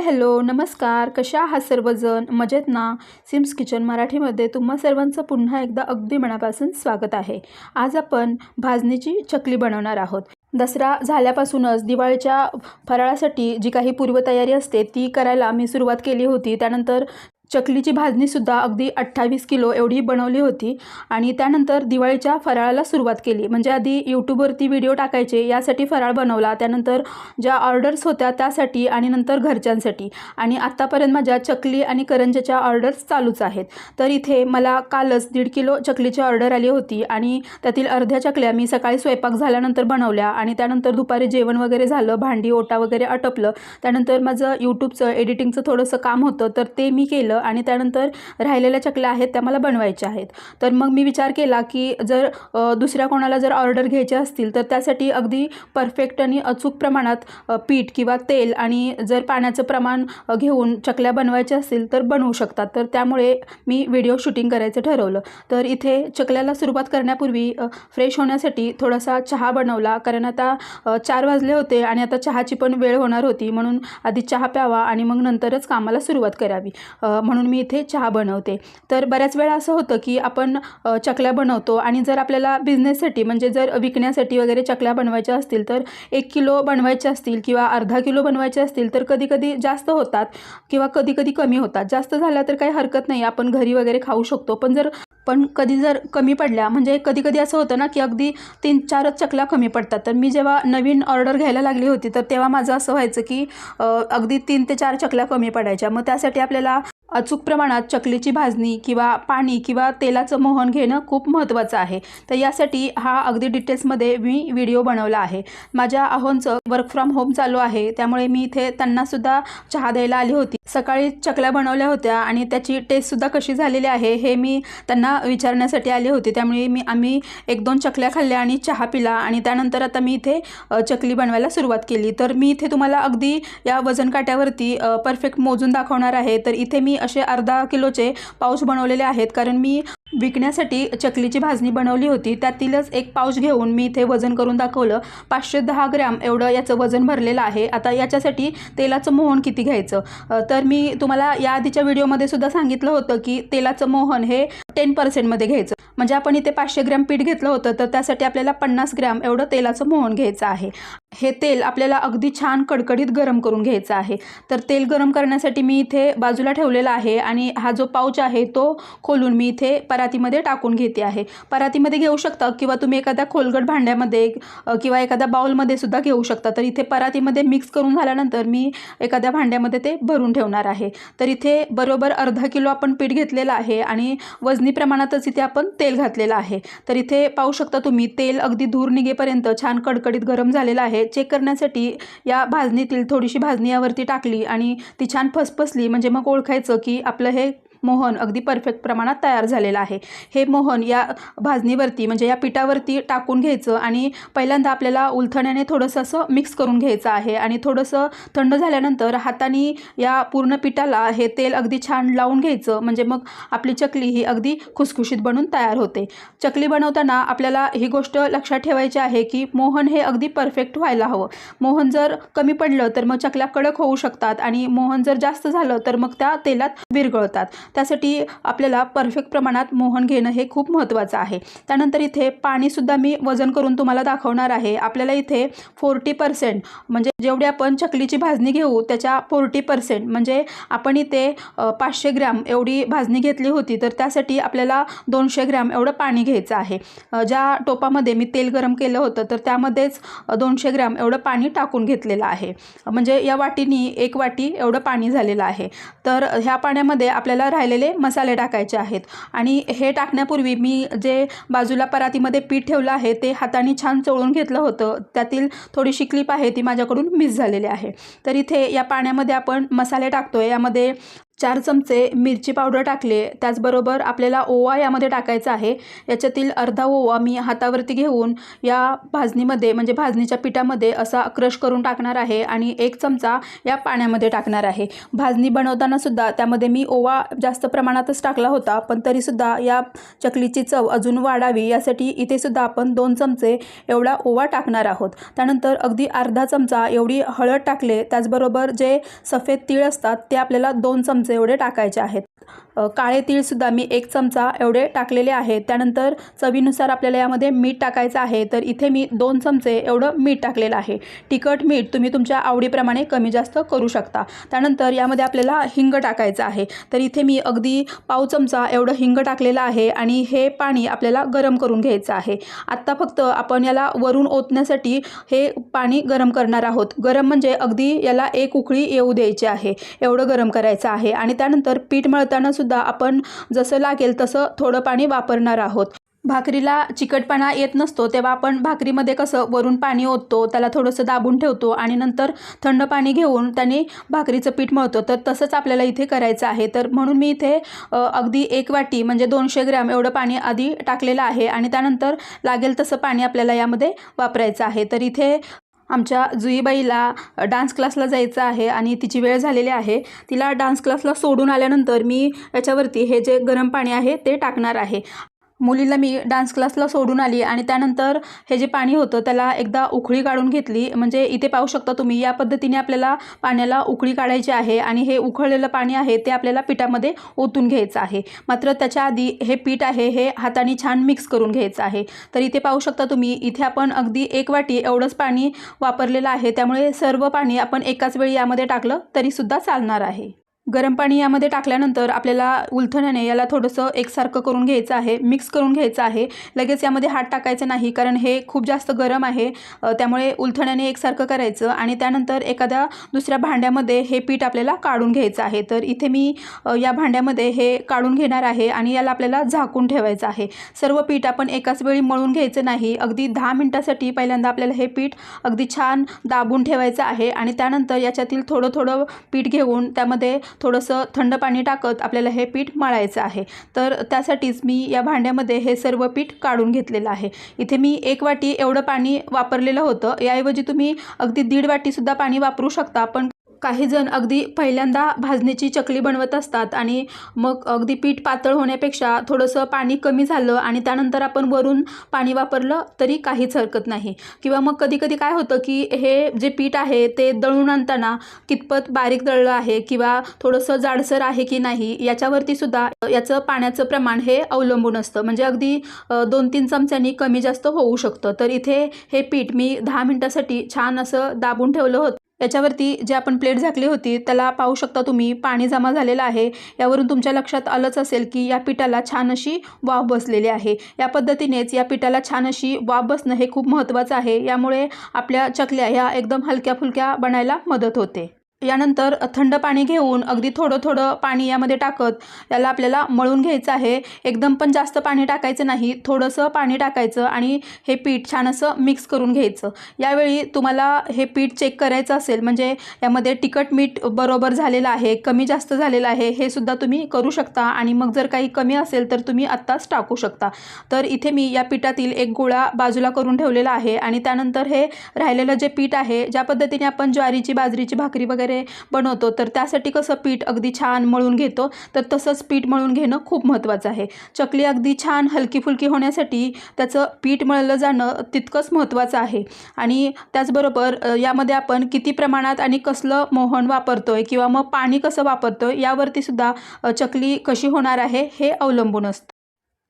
Hello नमस्कार. कशा आहात सर्वजण? मजेत ना? सिम्स किचन मराठीमध्ये तुम्हा सर्वांचं पुन्हा एकदा अगदी मनापासून स्वागत आहे. आज आपण भाजणीची चकली बनवणार आहोत. दसरा झाल्यापासूनच दिवाळीच्या फराळासाठी जी काही पूर्वतयारी असते ती करायला मी सुरुवात केली होती. त्यानंतर चकलीची भाजणीसुद्धा अगदी 28 किलो एवढी बनवली होती आणि त्यानंतर दिवाळीच्या फराळाला सुरुवात केली. म्हणजे आधी यूट्यूबवरती व्हिडिओ टाकायचे यासाठी फराळ बनवला, त्यानंतर ज्या ऑर्डर्स होत्या त्यासाठी आणि नंतर घरच्यांसाठी, आणि आत्तापर्यंत माझ्या चकली आणि करंज्याच्या ऑर्डर्स चालूच आहेत. तर इथे मला कालच 1.5 किलो चकलीची ऑर्डर आली होती आणि त्यातील अर्ध्या चकल्या मी सकाळी स्वयंपाक झाल्यानंतर बनवल्या आणि त्यानंतर दुपारी जेवण वगैरे झालं, भांडी ओटा वगैरे आटपलं. त्यानंतर माझं यूट्यूबचं एडिटिंगचं थोडंसं काम होतं तर ते मी केलं आणि त्यानंतर राहिलेल्या चकल्या आहेत त्या मला बनवायच्या आहेत. तर मग मी विचार केला की जर दुसऱ्या कोणाला जर ऑर्डर घ्यायचे असतील तर त्यासाठी अगदी परफेक्ट आणि अचूक प्रमाणात पीठ किंवा तेल आणि जर पाण्याचं प्रमाण घेऊन चकल्या बनवायच्या असतील तर बनवू शकतात. तर त्यामुळे मी व्हिडिओ शूटिंग करायचं ठरवलं. तर इथे चकल्याला सुरुवात करण्यापूर्वी फ्रेश होण्यासाठी थोडासा चहा बनवला, कारण आता 4 वाजले होते आणि आता चहाची पण वेळ होणार होती, म्हणून आधी चहा प्यावा आणि मग नंतरच कामाला सुरुवात करावी, म्हणून मी इथे चहा बनवते. तर बऱ्याच वेळा असं होतं की आपण चकल्या बनवतो आणि जर आपल्याला बिझनेससाठी म्हणजे जर विकण्यासाठी वगैरे चकल्या बनवायच्या असतील तर 1 किलो बनवायच्या असतील किंवा अर्धा किलो बनवायचे असतील तर कधीकधी जास्त होतात किंवा कधीकधी कमी होतात. जास्त झाल्या तर काही हरकत नाही, आपण घरी वगैरे खाऊ शकतो. पण कधी जर कमी पडल्या, म्हणजे कधी असं होतं ना की अगदी 3-4च चकल्या कमी पडतात. तर मी जेव्हा नवीन ऑर्डर घ्यायला लागली होती तर तेव्हा माझं असं व्हायचं की अगदी 3 ते 4 चकल्या कमी पडायच्या. मग त्यासाठी आपल्याला अचूक प्रमाणात चकलीची भाजणी किंवा पाणी किंवा तेलाचं मोहन घेणं खूप महत्त्वाचं आहे. तर यासाठी हा अगदी डिटेल्समध्ये मी व्हिडिओ बनवला आहे. माझ्या अहोंचं वर्क फ्रॉम होम चालू आहे, त्यामुळे मी इथे त्यांनासुद्धा चहा द्यायला आली होती. सकाळी चकल्या बनवल्या होत्या आणि त्याची टेस्टसुद्धा कशी झालेली आहे हे मी त्यांना विचारण्यासाठी आली होती. त्यामुळे आम्ही 1-2 चकल्या खाल्ल्या आणि चहा पिला आणि त्यानंतर आता मी इथे चकली बनवायला सुरुवात केली. तर मी इथे तुम्हाला अगदी या वजन काट्यावरती परफेक्ट मोजून दाखवणार आहे. तर इथे मी असे अर्धा किलोचे पाऊच बनवलेले आहेत, कारण मी विकण्यासाठी चकलीची भाजणी बनवली होती. त्यातीलच एक पाऊच घेऊन मी इथे वजन करून दाखवलं. 510 ग्रॅम एवढं याचं वजन भरलेलं आहे. आता याच्यासाठी तेलाचं मोहन किती घ्यायचं, तर मी तुम्हाला या आधीच्या व्हिडिओमध्ये सुद्धा सांगितलं होतं की तेलाचं मोहन हे 10% मध्ये घ्यायचं. म्हणजे आपण इथे 500 ग्रॅम पीठ घेतलं होतं तर त्यासाठी आपल्याला 50 ग्रॅम एवढं तेलाचं मोहन घ्यायचं आहे. हे तेल आपल्याला अगदी छान कडकडीत गरम करून घ्यायचं आहे. तर तेल गरम करण्यासाठी मी इथे बाजूला ठेवलेला आहे आणि हा जो पाऊच आहे तो खोलून मी इथे परातीमध्ये टाकून घेते आहे. परातीमध्ये घेऊ शकता किंवा तुम्ही एखाद्या खोलगट भांड्यामध्ये किंवा एखाद्या बाउलमध्ये सुद्धा घेऊ शकता. तर इथे परातीमध्ये मिक्स करून झाल्यानंतर मी एखाद्या भांड्यामध्ये ते भरून ठेवणार आहे. तर इथे बरोबर अर्धा किलो आपण पीठ घेतलेलं आहे आणि वजनी प्रमाणातच इथे आपण तेल घातलेलं आहे. तर इथे पाहू शकता तुम्ही तेल अगदी धूर निघेपर्यंत छान कडकडीत गरम झालेलं आहे. चेक करण्यासाठी या भाजणीतील थोडीशी भाजणी यावरती टाकली आणि ती छान फसफसली म्हणजे मग ओळखायचं की आपलं हे मोहन अगदी परफेक्ट प्रमाणात तयार झालेलं आहे. हे मोहन या भाजणीवरती म्हणजे या पिठावरती टाकून घ्यायचं आणि पहिल्यांदा आपल्याला उलथण्याने थोडंसं असं मिक्स करून घ्यायचं आहे आणि थोडंसं थंड झाल्यानंतर हाताने या पूर्ण पिठाला हे तेल अगदी छान लावून घ्यायचं. म्हणजे मग आपली चकली ही अगदी खुसखुशीत बनून तयार होते. चकली बनवताना आपल्याला ही गोष्ट लक्षात ठेवायची आहे की मोहन हे अगदी परफेक्ट व्हायला हवं. मोहन जर कमी पडलं तर मग चकल्या कडक होऊ शकतात आणि मोहन जर जास्त झालं तर मग त्या तेलात विरघळतात. त्यासाठी आपल्याला परफेक्ट प्रमाणात मोहन घेणं हे खूप महत्त्वाचं आहे. त्यानंतर इथे पाणीसुद्धा मी वजन करून तुम्हाला दाखवणार आहे. आपल्याला इथे 40% म्हणजे जेवढी आपण चकलीची भाजणी घेऊ त्याच्या 40% म्हणजे आपण इथे 500 ग्रॅम एवढी भाजणी घेतली होती तर त्यासाठी आपल्याला 200 ग्रॅम एवढं पाणी घ्यायचं आहे. ज्या टोपामध्ये मी तेल गरम केलं होतं तर त्यामध्येच 200 ग्रॅम एवढं पाणी टाकून घेतलेलं आहे. म्हणजे या वाटीनी 1 वाटी एवढं पाणी झालेलं आहे. तर ह्या पाण्यामध्ये आपल्याला राहिलेले मसाले टाकायचे आहेत आणि हे टाकण्यापूर्वी मी जे बाजूला परातीमध्ये पीठ ठेवलं आहे ते हाताने छान चोळून घेतलं होतं. त्यातील थोडीशी क्लिप आहे ती माझ्याकडून मिस झालेली आहे. तर इथे या पाण्यामध्ये आपण मसाले टाकतोय. यामध्ये 4 चमचे मिरची पावडर टाकले. त्याचबरोबर आपल्याला ओवा यामध्ये टाकायचा आहे. याच्यातील अर्धा ओवा मी हातावरती घेऊन या भाजणीमध्ये म्हणजे भाजणीच्या पिठामध्ये असा क्रश करून टाकणार आहे आणि 1 चमचा या पाण्यामध्ये टाकणार आहे. भाजणी बनवताना सुद्धा त्यामध्ये मी ओवा जास्त प्रमाणातच टाकला होता, पण तरीसुद्धा या चकलीची चव अजून वाढावी यासाठी इथे सुद्धा आपण 2 चमचे एवढा ओवा टाकणार आहोत. त्यानंतर अगदी अर्धा चमचा एवढी हळद टाकले. त्याचबरोबर जे सफेद तीळ असतात ते आपल्याला 2 चमचे एवढे टाकायचे आहेत. काळे तीळसुद्धा मी 1 चमचा एवढे टाकलेले आहेत. त्यानंतर चवीनुसार आपल्याला यामध्ये मीठ टाकायचं आहे. तर इथे मी 2 चमचे एवढं मीठ टाकलेलं आहे. तिखट मीठ तुम्ही तुमच्या आवडीप्रमाणे कमी जास्त करू शकता. त्यानंतर यामध्ये आपल्याला हिंग टाकायचं आहे. तर इथे मी अगदी पाव चमचा एवढं हिंग टाकलेलं आहे आणि हे पाणी आपल्याला गरम करून घ्यायचं आहे. आत्ता फक्त आपण याला वरून ओतण्यासाठी हे पाणी गरम करणार आहोत. गरम म्हणजे अगदी याला 1 उकळी येऊ द्यायची आहे, एवढं गरम करायचं आहे. आणि त्यानंतर पीठ मळताना सुद्धा आपण जसं लागेल तसं थोडं पाणी वापरणार आहोत. भाकरीला चिकटपणा येत नसतो तेव्हा आपण भाकरीमध्ये कसं वरून पाणी ओततो, त्याला थोडंसं दाबून ठेवतो आणि नंतर थंड पाणी घेऊन त्याने भाकरीचं पीठ मळतो. तर तसंच आपल्याला इथे करायचं आहे. तर म्हणून मी इथे अगदी 1 वाटी म्हणजे 200 ग्रॅम एवढं पाणी आधी टाकलेलं आहे आणि त्यानंतर लागेल तसं पाणी आपल्याला यामध्ये वापरायचं आहे. तर इथे आमच्या जुईबाईला डान्स क्लासला जायचं आहे आणि तिची वेळ झालेली आहे. तिला डान्स क्लासला सोडून आल्यानंतर मी याच्यावरती हे जे गरम पाणी आहे ते टाकणार आहे. मुलीला मी डान्स क्लासला सोडून आली आणि त्यानंतर हे जे पाणी होतं त्याला एकदा उकळी काढून घेतली. म्हणजे इथे पाहू शकता तुम्ही या पद्धतीने आपल्याला पाण्याला उकळी काढायची आहे आणि हे उकळलेलं पाणी आहे ते आपल्याला पिठामध्ये ओतून घ्यायचं आहे. मात्र त्याच्या आधी हे पीठ आहे हे हाताने छान मिक्स करून घ्यायचं आहे. तर इथे पाहू शकता तुम्ही इथे आपण अगदी 1 वाटी एवढंच पाणी वापरलेलं आहे. त्यामुळे सर्व पाणी आपण एकाच वेळी यामध्ये टाकलं तरीसुद्धा चालणार आहे. गरम पाणी यामध्ये टाकल्यानंतर आपल्याला उलथण्याने याला थोडंसं एकसारखं करून घ्यायचं आहे, मिक्स करून घ्यायचं आहे. लगेच यामध्ये हात टाकायचं नाही कारण हे खूप जास्त गरम आहे. त्यामुळे उलथण्याने एकसारखं करायचं आणि त्यानंतर एखाद्या दुसऱ्या भांड्यामध्ये हे पीठ आपल्याला काढून घ्यायचं आहे. तर इथे मी या भांड्यामध्ये हे काढून घेणार आहे आणि याला आपल्याला झाकून ठेवायचं आहे. सर्व पीठ आपण एकाच वेळी मळून घ्यायचं नाही. अगदी 10 मिनिटासाठी पहिल्यांदा आपल्याला हे पीठ अगदी छान दाबून ठेवायचं आहे आणि त्यानंतर याच्यातील थोडं थोडं पीठ घेऊन त्यामध्ये थोडंसं थंड पाणी टाकत आपल्याला हे पीठ मळायचं आहे. तर त्यासाठीच मी या भांड्यामध्ये हे सर्व पीठ काढून घेतलेलं आहे. इथे मी 1 वाटी एवढं पाणी वापरलेलं होतं. याऐवजी तुम्ही अगदी 1.5 वाटीसुद्धा पाणी वापरू शकता. पण काही जण अगदी पहिल्यांदा भाजणीची चकली बनवत असतात आणि मग अगदी पीठ पातळ होण्यापेक्षा थोडंसं पाणी कमी झालं आणि त्यानंतर आपण वरून पाणी वापरलं तरी काहीच हरकत नाही. किंवा मग कधी काय होतं की हे जे पीठ आहे ते दळून आणताना कितपत बारीक दळलं आहे किंवा थोडंसं जाडसर आहे की नाही याच्यावरती सुद्धा याचं पाण्याचं प्रमाण हे अवलंबून असतं. म्हणजे अगदी 2-3 चमच्यांनी कमी जास्त होऊ शकतं. तर इथे हे पीठ मी 10 मिनिटासाठी छान असं दाबून ठेवलं होतं. याच्यावरती जे आपण प्लेट झाकली होती त्याला पाहू शकता तुम्ही पाणी जमा झालेलं आहे. यावरून तुमच्या लक्षात आलंच असेल की या पिठाला छान अशी वाफ बसलेली आहे. या पद्धतीनेच या पिठाला छान अशी वाफ बसणं हे खूप महत्त्वाचं आहे. यामुळे आपल्या चकल्या ह्या एकदम हलक्या फुलक्या बनायला मदत होते. यानंतर थंड पाणी घेऊन अगदी थोडं पाणी यामध्ये टाकत याला आपल्याला मळून घ्यायचं आहे. एकदम पण जास्त पाणी टाकायचं नाही, थोडंसं पाणी टाकायचं आणि हे पीठ छान असं मिक्स करून घ्यायचं. यावेळी तुम्हाला हे पीठ चेक करायचं असेल म्हणजे यामध्ये तिखट मीठ बरोबर झालेलं आहे, कमी जास्त झालेलं आहे हे सुद्धा तुम्ही करू शकता आणि मग जर काही कमी असेल तर तुम्ही आत्ताच टाकू शकता. तर इथे मी या पिठातील 1 गोळा बाजूला करून ठेवलेला आहे आणि त्यानंतर हे राहिलेलं जे पीठ आहे ज्या पद्धतीने आपण ज्वारीची बाजरीची भाकरी वगैरे बनवतो तर त्यासाठी कसं पीठ अगदी छान मळून घेतो तर तसंच पीठ मळून घेणं खूप महत्त्वाचं आहे. चकली अगदी छान हलकी फुलकी होण्यासाठी त्याचं पीठ मळलं जाणं तितकंच महत्त्वाचं आहे. आणि त्याचबरोबर यामध्ये आपण किती प्रमाणात आणि कसलं मोहन वापरतोय किंवा मग पाणी कसं वापरतोय यावरती सुद्धा चकली कशी होणार आहे हे अवलंबून असतं.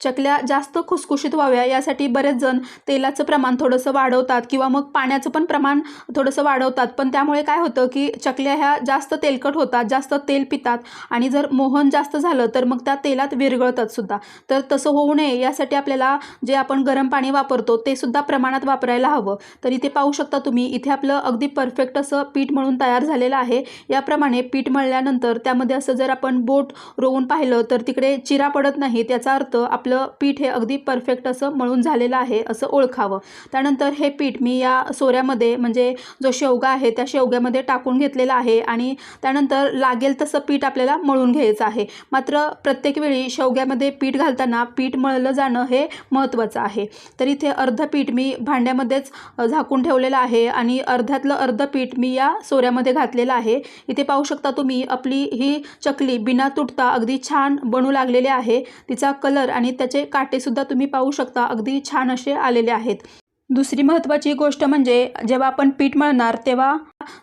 चकल्या जास्त खुसखुशीत व्हाव्या यासाठी बरेच जण तेलाचं प्रमाण थोडंसं वाढवतात किंवा मग पाण्याचं पण प्रमाण थोडंसं वाढवतात. पण त्यामुळे काय होतं की चकल्या ह्या जास्त तेलकट होतात, जास्त तेल पितात आणि जर मोहन जास्त झालं तर मग त्या तेलात विरघळतात सुद्धा. तर तसं होऊ नये यासाठी आपल्याला जे आपण गरम पाणी वापरतो ते सुद्धा प्रमाणात वापरायला हवं. तर इथे पाहू शकता तुम्ही इथे आपलं अगदी परफेक्ट असं पीठ मळून तयार झालेलं आहे. याप्रमाणे पीठ मळल्यानंतर त्यामध्ये असं जर आपण बोट रोवून पाहिलं तर तिकडे चिरा पडत नाही. त्याचा अर्थ आपलं पीठ हे अगदी परफेक्ट असं मळून झालेलं आहे असं ओळखावं। त्यानंतर हे पीठ मी या सोऱ्यामध्ये म्हणजे जो शेवगा आहे त्या शेवग्यामध्ये टाकून घेतलेला आहे आणि त्यानंतर लागेल तसं पीठ आपल्याला मळून घ्यायचं आहे। मात्र प्रत्येक वेळी शेवग्यामध्ये पीठ घालताना पीठ मळलं जाणं हे महत्त्वाचं आहे। तर इथे अर्ध पीठ मी भांड्यामध्येच झाकून ठेवलेलं आहे आणि अर्ध्यातलं अर्ध पीठ मी या सोऱ्यामध्ये घातलेलं आहे। इथे पाहू शकता तुम्ही आपली ही चकली बिना तुटता अगदी छान बनू लागलेली आहे। तिचा कलर आणि त्याचे काटेसुद्धा तुम्ही पाहू शकता अगदी छान असे आलेले आहेत। दुसरी महत्त्वाची गोष्ट म्हणजे जेव्हा आपण पीठ मळणार तेव्हा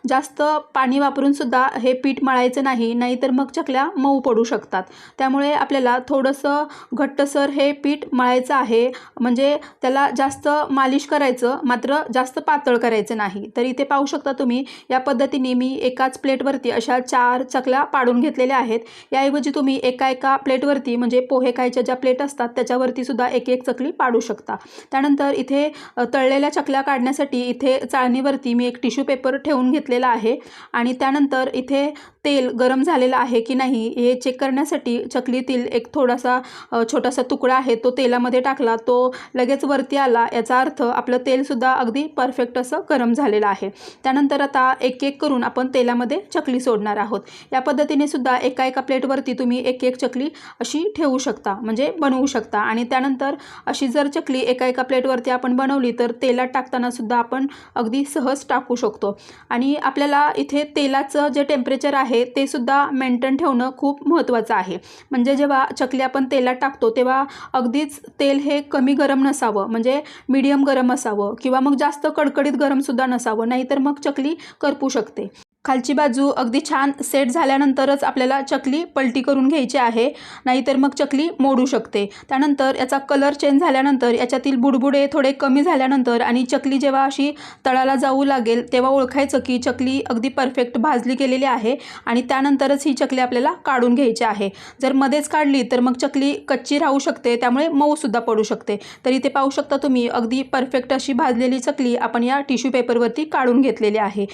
जास्त पाणी वापरून सुद्धा हे पीठ मळायचं नाही, नाहीतर मग चकल्या मऊ पडू शकतात। त्यामुळे आपल्याला थोडंसं घट्टसर हे पीठ मळायचं आहे, म्हणजे त्याला जास्त मालिश करायचं, मात्र जास्त पातळ करायचं नाही। तर इथे पाहू शकता तुम्ही या पद्धतीने मी एकाच प्लेटवरती अशा 4 चकल्या पाडून घेतलेल्या आहेत। याऐवजी तुम्ही एका प्लेटवरती म्हणजे पोहे खायच्या ज्या प्लेट असतात त्याच्यावरती सुद्धा एक चकली पाडू शकता। त्यानंतर इथे तळलेल्या चकल्या काढण्यासाठी इथे चाळणीवरती मी एक टिश्यू पेपर ठेवून घेतलेला आहे आणि त्यानंतर इथे तेल गरम झालेलं आहे की नाही हे चेक करण्यासाठी चकलीतील एक थोडासा छोटासा तुकडा आहे तो तेलामध्ये टाकला, तो लगेच वरती आला, याचा अर्थ आपलं तेलसुद्धा अगदी परफेक्ट असं गरम झालेलं आहे। त्यानंतर आता एक करून आपण तेलामध्ये चकली सोडणार आहोत। या पद्धतीने सुद्धा एका प्लेटवरती तुम्ही एक चकली अशी ठेवू शकता, म्हणजे बनवू शकता। आणि त्यानंतर अशी जर चकली एका प्लेटवरती आपण बनवली तर तेलात टाकताना सुद्धा आपण अगदी सहज टाकू शकतो। आणि आपल्याला इथे तेलाचं जे टेम्परेचर आहे ते सुद्धा मेंटेन ठेवणं खूप महत्त्वाचं आहे। म्हणजे जेव्हा चकली आपण तेलात टाकतो तेव्हा अगदीच तेल हे कमी गरम नसावं, म्हणजे मीडियम गरम असावं किंवा मग जास्त कडकडीत गरम सुद्धा नसावं, नाहीतर मग चकली करपू शकते। खालची बाजू अगदी छान सेट झाल्यानंतरच आपल्याला चकली पलटी करून घ्यायची आहे, नाहीतर मग चकली मोडू शकते। त्यानंतर याचा कलर चेंज झाल्यानंतर याच्यातील बुडबुडे थोडे कमी झाल्यानंतर आणि चकली जेव्हा अशी तळाला जाऊ लागेल तेव्हा ओळखायचं की चकली अगदी परफेक्ट भाजली गेलेली आहे आणि त्यानंतरच ही चकली आपल्याला काढून घ्यायची आहे। जर मध्येच काढली तर मग चकली कच्ची राहू शकते, त्यामुळे मऊसुद्धा पडू शकते। तर इथे पाहू शकता तुम्ही अगदी परफेक्ट अशी भाजलेली चकली आपण या टिश्यू पेपरवरती काढून घेतलेली आहे।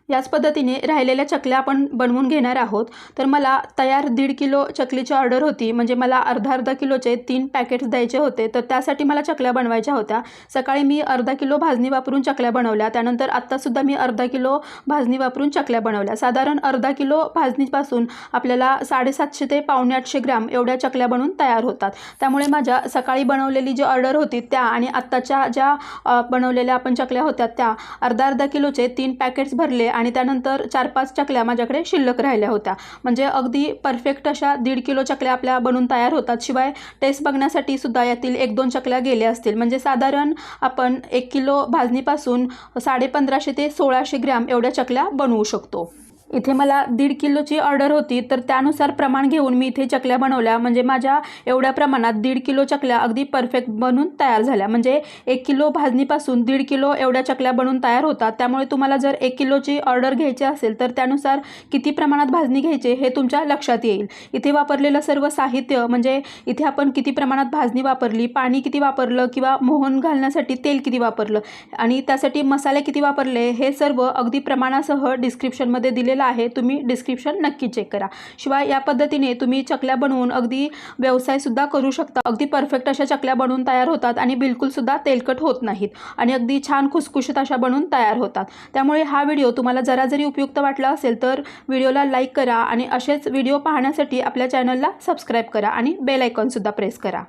याच पद्धतीने राहिलेल्या चकल्या आपण बनवून घेणार आहोत। तर मला तयार 1.5 किलो चकलीची ऑर्डर होती, म्हणजे मला अर्धा किलोचे 3 पॅकेट्स द्यायचे होते, तर त्यासाठी मला चकल्या बनवायच्या होत्या। सकाळी मी अर्धा किलो भाजणी वापरून चकल्या बनवल्या, त्यानंतर आत्तासुद्धा मी अर्धा किलो भाजणी वापरून चकल्या बनवल्या। साधारण अर्धा किलो भाजणीपासून आपल्याला 750 ते 750 ग्रॅम एवढ्या चकल्या बनवून तयार होतात। त्यामुळे माझ्या सकाळी बनवलेली जी ऑर्डर होती त्या आणि आत्ताच्या ज्या बनवलेल्या आपण चकल्या होत्या त्या अर्धा किलोचे 3 पॅकेट्स भरले आणि त्यानंतर 4-5 चकल्या माझ्याकडे शिल्लक राहिल्या होत्या। म्हणजे अगदी परफेक्ट अशा 1.5 किलो चकल्या आपल्या बनून तयार होतात। शिवाय टेस्ट बघण्यासाठी सुद्धा यातील 1-2 चकल्या गेल्या असतील, म्हणजे साधारण आपण 1 किलो भाजणीपासून 1550 ते 1600 ग्रॅम एवढ्या चकल्या बनवू शकतो। इथे मला 1.5 किलोची ऑर्डर होती, तर त्यानुसार प्रमाण घेऊन मी इथे चकल्या बनवल्या, म्हणजे माझ्या एवढ्या प्रमाणात 1.5 किलो चकल्या अगदी परफेक्ट बनून तयार झाल्या। म्हणजे 1 किलो भाजणीपासून 1.5 किलो एवढ्या चकल्या बनून तयार होतात। त्यामुळे तुम्हाला जर 1 किलोची ऑर्डर घ्यायची असेल तर त्यानुसार किती प्रमाणात भाजणी घ्यायचे हे तुमच्या लक्षात येईल। इथे वापरलेलं सर्व साहित्य, म्हणजे इथे आपण किती प्रमाणात भाजणी वापरली, पाणी किती वापरलं किंवा मोहन घालण्यासाठी तेल किती वापरलं आणि त्यासाठी मसाले किती वापरले, हे सर्व अगदी प्रमाणासह डिस्क्रिप्शनमध्ये दिलेलं आहे, तुम्ही डिस्क्रिप्शन नक्की चेक करा। शिवाय या पद्धतीने तुम्ही चकल्या बनवून अगदी व्यवसाय सुद्धा करू शकता। अगदी परफेक्ट अशा चकल्या बनवून तयार होतात आणि बिलकुल सुद्धा तेलकट होत नाहीत आणि अगदी छान खुसखुशीत अशा बनवून तयार होतात। त्यामुळे हा व्हिडिओ तुम्हाला जरा जरी उपयुक्त वाटला असेल तर व्हिडिओला लाईक करा आणि असेच व्हिडिओ पाहण्यासाठी आपल्या चॅनलला सबस्क्राईब करा आणि बेल आयकॉन सुद्धा प्रेस करा।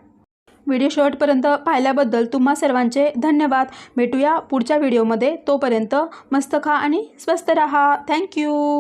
व्हिडिओ शेवटपर्यंत पाहिल्याबद्दल तुम्हा सर्वांचे धन्यवाद। भेटूया पुढच्या व्हिडिओमध्ये, तोपर्यंत मस्त खा आणि स्वस्त रहा। थँक्यू।